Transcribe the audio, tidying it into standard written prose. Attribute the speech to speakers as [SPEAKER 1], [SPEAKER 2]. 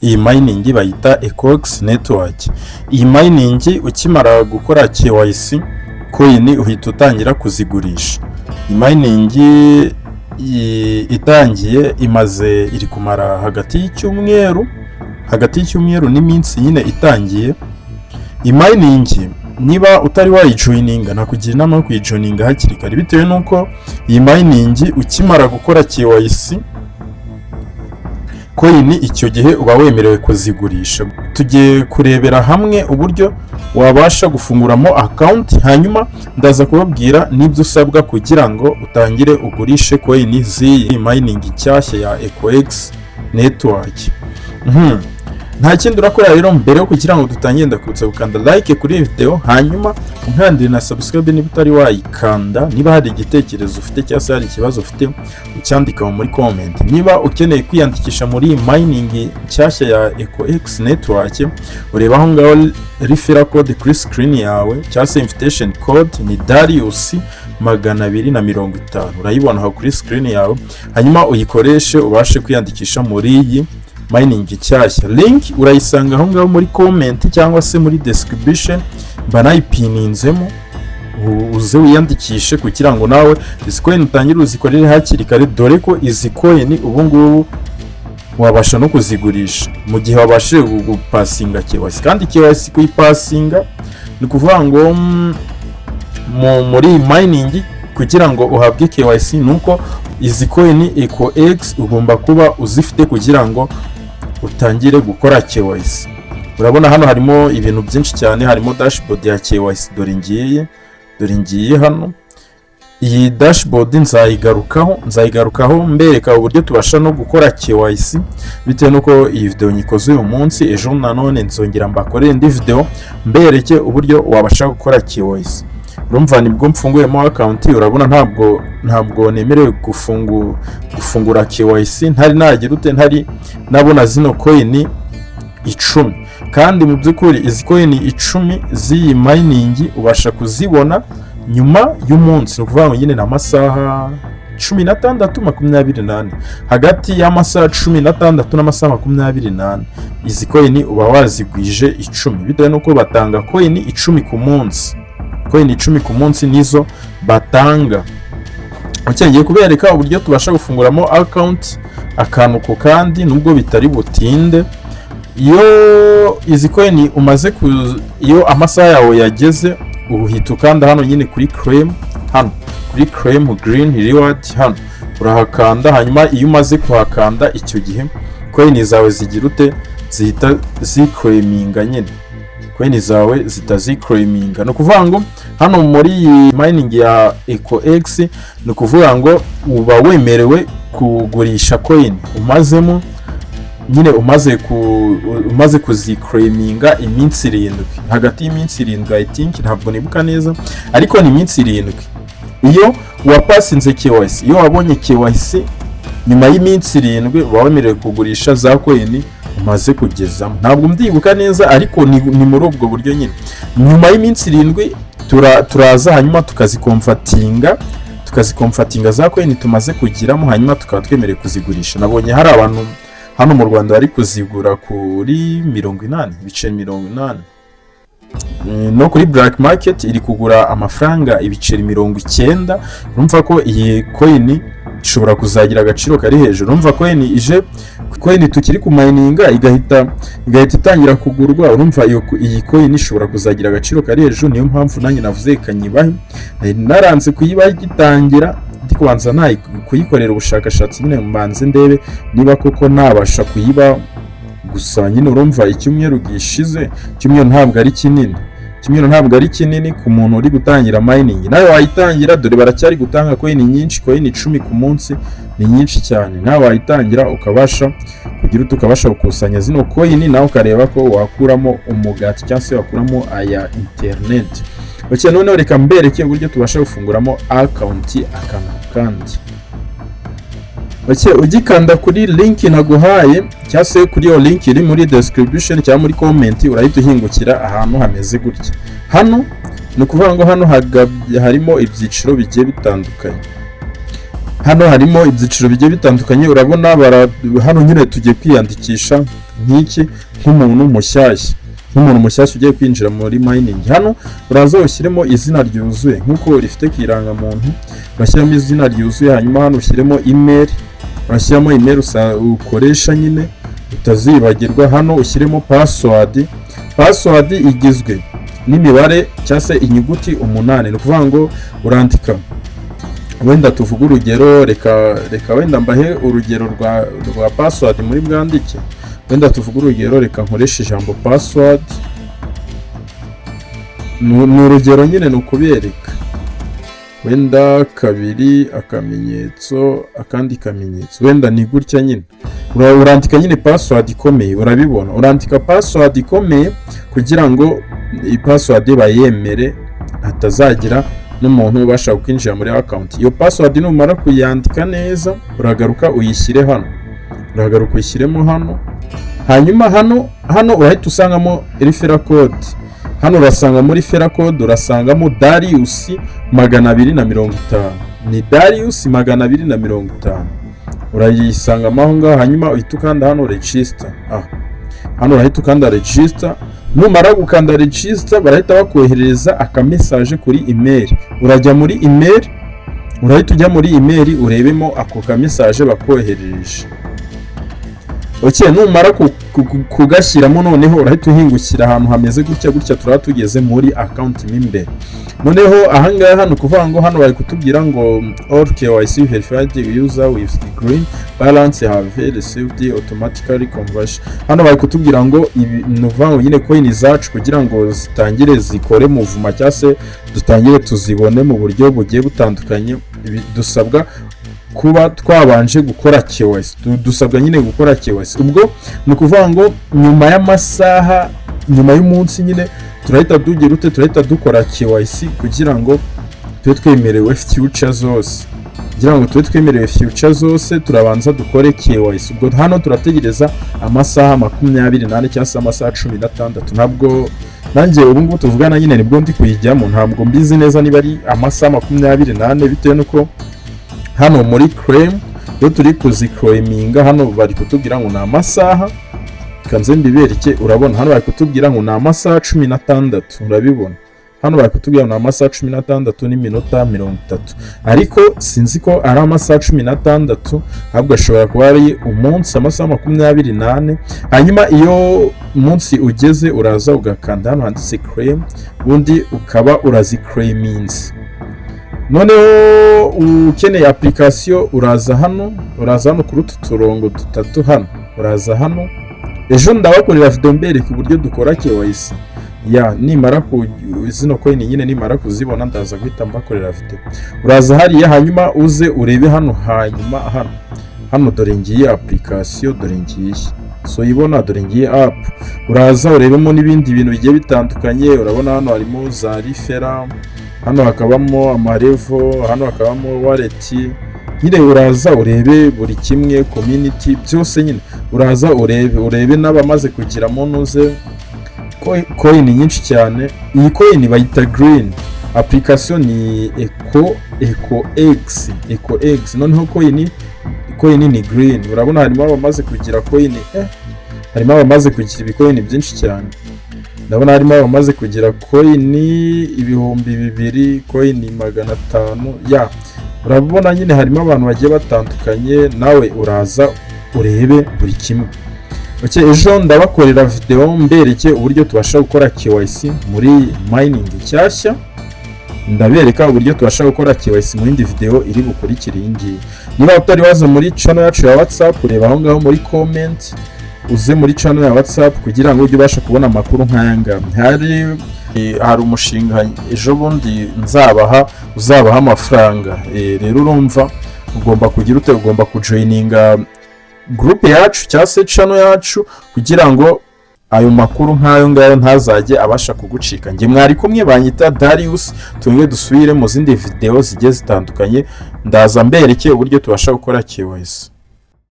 [SPEAKER 1] iyi mining bayita ECOX network. Iyi mining ukimara gukora KYC coin uhita utangira kuzigurisha. Iyi mining itangiye iri kumara hagati y'icyumweru n'iminsi nyine itangiye. Iyi mining niba utari wayijoininga nakugira inama yo kuyijoininga hakiri kare, bitewe nuko iyi mining ukimara gukora KYC coin icyo gihe uba wemerewe kuzigurisha. Tugiye kurebera hamwe uburyo wabasha gufunguramo account, hanyuma ndaza kubabwira n'ibyo usabwa kugira ngo utangire ugurishe coin z'iyi mining nshyashya ya ECOX network. Nta kindi urakora rero mbere yo kugira ngo dutangire, ndakubutsa gukanda like kuri iyi video, hanyuma unkandire na subscribe niba utari wayikanda. Niba hari igitekerezo ufite cyangwa se hari ikibazo ufite ucyandika muri comment. Niba ukeneye kwiyandikisha muri mining nshyashya ya ECOX network, ureba aho ngaho referral code kuri screen yawe cyangwa se invitation code ni Darius 250, urayibona aho kuri screen yawe, hanyuma uyikoreshe ubashe kwiyandikisha muri iyi mining nshyashya. Link urayisanga aho ngaho muri comment cyangwa se muri description, banayipininzemo, uze wiyandikishe kugira ngo nawe izi coin utangire uzikorere hakiri kare, dore ko izi coin ubu ngubu wabasha no kuzigurisha mu gihe wabashije gupasinga KYC. Kandi KYC kuyipasinga ni kuvuga ngo muri mining kugira ngo uhabwe KYC nuko izi coin ECOX ugomba kuba uzifite kugira ngo utangire gukora KYC. Urabona hano harimo ibintu byinshi cyane, harimo dashboard ya KYC, dore ngiye hano. Iyi dashboard nzayigarukaho mbereka uburyo tubasha no gukora KYC, bitewe nuko iyi video nyikoze uyu munsi. Ejo nanone nzongera mbakorere indi video mbereke uburyo wabasha gukora KYC. Urumva nibwo mfunguyemo account, urabona ntabwo nemerewe gufungura KYC ntari nabona zino coin 10. Kandi mu by'ukuri izi coin 10 z'iyi mining ubasha kuzibona nyuma y'umunsi, ukuvuga ngo nyine n'amasaha 16-28, hagati y'amasaha 16 n'amasaha 28 izi coin uba wazigwije 10, bitewe nuko batanga coin 10 ku munsi. Coin 10 ku munsi nizo batanga. Ukeneye kubereka uburyo tubasha gufunguramo account akantu ku kandi nubwo bitari butinde. Iyo izi coin iyo amasaha yawe yageze, uhita ukanda hano nyine kuri claim green reward, hano urahakanda. Hanyuma iyo umaze kuhakanda, icyo gihe coin zawe zihita ziclaiminga nyine. Coin zawe zitaziclaiminga, no kuvuga ngo hano muri mining ya ECOX no kuvuga ngo uba wemerewe kugurisha coin umazemo nyine umaze kuziclaiminga iminsi 7, hagati y'iminsi 7 I think, ntabwo nibuka neza, ariko ni iminsi 7. Iyo wapasinze KYC, iyo wabonye KYC nyuma y'iminsi 7 uba wemerewe kugurisha za coin umaze kugezamo. Ntabwo mbyibuka neza, ariko ni muri ubwo buryo nyine. Nyuma y'iminsi 7 turaza hanyuma tukazikomfatinga za coin tumaze kugiramo, hanyuma tukaba twemerewe kuzigurisha. Nabonye hari abantu hano mu Rwanda bari kuzigura kuri 80, ibiceri 80. No kuri black market iri kugura amafaranga ibiceri 90. Urumva ko iyi coin ishobora kuzagira agaciro kari hejuru. Urumva coin tukiri ku mininga igahita itangira kugurwa. Urumva iyi coin ishobora kuzagira agaciro kari hejuru. Niyo mpamvu nanjye navuze ikanyibahe, naranze kuyibaha igitangira, ndikubanza kuyikorera ubushakashatsi nyine mbanze ndebe niba koko nabasha kuyiba. Gusa nyine urumva icyumweru gishize, icyumweru ntabwo ari kinini ku muntu uri gutangira mining. Nawe wayitangira, dore baracyari gutanga coin nyinshi, coin 10 ku munsi ni nyinshi cyane. Nawe wayitangira ukabasha ukabasha gukusanya zino coin, nawe ukareba ko wakuramo umugati cyangwa se wakuramo aya internet. Bakeye none reka mbereke uburyo tubasha gufunguramo account kandi. Bakeye ugikanda kuri link naguhaye cyangwa se kuri iyo link iri muri description cyangwa muri comment, urahita uhingukira ahantu hameze gutya. Hano no kuvuga ngo hano harimo ibyiciro bigiye bitandukanye. Urabona hano nyine tugiye kwiyandikisha nk'iki nk'umuntu mushyashya ugiye kwinjira muri mining. Hano uraza ushyiremo izina ryuzuye nk'uko rifite ku irangamuntu, urashyiramo izina ryuzuye, hanyuma hano ushyiremo email, urashyiramo email ukoresha nyine utazibagirwa. Hano ushyiremo password igizwe n'imibare cyangwa se inyuguti 8. ni ukuvuga ngo urandika, wenda tuvuga urugero, reka wenda mbahe urugero rwa password muri bwandike, wenda tuvuga urugero, reka nkoresha ijambo password, ni urugero nyine ni ukubereka, wenda 2 akamenyetso akandi kamenyetso, wenda ni gutya nyine. Urandika nyine password ikomeye, urabibona, urandika password ikomeye kugira ngo iyi password bayemere, hatazagira n'umuntu ubasha kwinjira muri account. Iyo password numara kuyandika neza, uragaruka uyishyire hano, uyishyiremo hano, hanyuma hano urahita usangamo referral code. Hano urasanga muri referral code urasangamo Darius 250, ni Darius 250, urayisangamo aho ngaho. Hanyuma uhita ukanda hano register, hano urahita ukanda register. Numara gukanda register, barahita bakoherereza akamessage kuri email. Urajya muri email, urahita ujya muri email urebemo ako kamessage bakoherereje. Numara kugashyiramo, noneho urahita uhingukira ahantu hameze gutya turaba tugeze muri account imbere. Noneho ahangaha hano kuvuga ngo hano bari kutubwira ngo all KYC verified user with green balance have received automatically conversion. Hano bari kutubwira ngo nuvuga ngo nyine coin zacu kugira ngo zitangire zikore muvuma cyangwa se dutangire tuzibone mu buryo bugiye butandukanye, dusabwa kuba twabanje gukora KYC, dusabwa nyine gukora KYC. Ubwo ni ukuvuga ngo nyuma y'amasaha, nyuma y'umunsi nyine turahita dukora KYC kugira ngo tube twemerewe future zose, turabanza dukore KYC. Ubwo hano turategereza amasaha 28 cyangwa se amasaha 16. Ntabwo nanjye ubu ngubu tuvugana nyine nibwo ndi kuyijyamo, ntabwo mbizi neza niba ari amasaha 28 bitewe nuko hano muri claim iyo turi kuziclaiminga, hano bari kutubwira ngo ni amasaha, kanze mbibereke, urabona hano bari kutubwira ngo ni amasaha 16, urabibona hano bari kutubwira ngo ni amasaha 16 n'iminota 30, ariko sinzi ko ari amasaha 16, ahubwo ashobora kuba ari umunsi, amasaha 28. Hanyuma iyo umunsi ugeze, uraza ugakanda hano handitse claim, ubundi ukaba uraziclaiminze. Noneho ukeneye application, uraza hano kuri utu turongo 3 hano, uraza hano. Ejo ndabakorera video mbereka uburyo dukora KYC, nimara zino coin nyine nimara kuzibona ndaza guhita mbakorera video. Uraza hariya, hanyuma uze urebe hano, hanyuma hano dore ngiye application, dore ngiye ibona, dore ngiye app. Uraza urebemo n'ibindi bintu bigiye bitandukanye, urabona hano harimo za referral, hano hakabamo amarevo, hano hakabamo wallet nyine. Uraza urebe buri kimwe, community byose nyine, uraza urebe n'abamaze kugira monoze coin nyinshi cyane. Iyi coin bayita green, application ni ECOX, noneho coin ni green. Urabona harimo abamaze kugira coin, harimo abamaze kugira ibikoin byinshi cyane. Ndabona harimo abamaze kugira coin 2,000, coin 500. Urabona nyine harimo abantu bagiye batandukanye, nawe uraza urebe buri kimwe. Ejo ndabakorera video mbereke uburyo tubasha gukora KYC muri mining nshyashya, ndabereka uburyo tubasha gukora KYC mu yindi video iri bukurikira iyi ngiyi. Niba utari waza muri channel yacu ya WhatsApp, reba aho ngaho muri comment, uze muri channel ya WhatsApp kugira ngo ujye ubasha kubona amakuru nk'ayanga. Hari umushinga ejo bundi uzabaha amafaranga, rero urumva ugomba kugira ugomba kujoininga group yacu cyangwa se channel yacu kugira ngo ayo makuru nk'ayo ngayo ntazajye abasha kugucika. Nge mwari kumwe, banyita Darius, twenge dusubire mu zindi video zigiye zitandukanye, ndaza mbereke uburyo tubasha gukora KYC.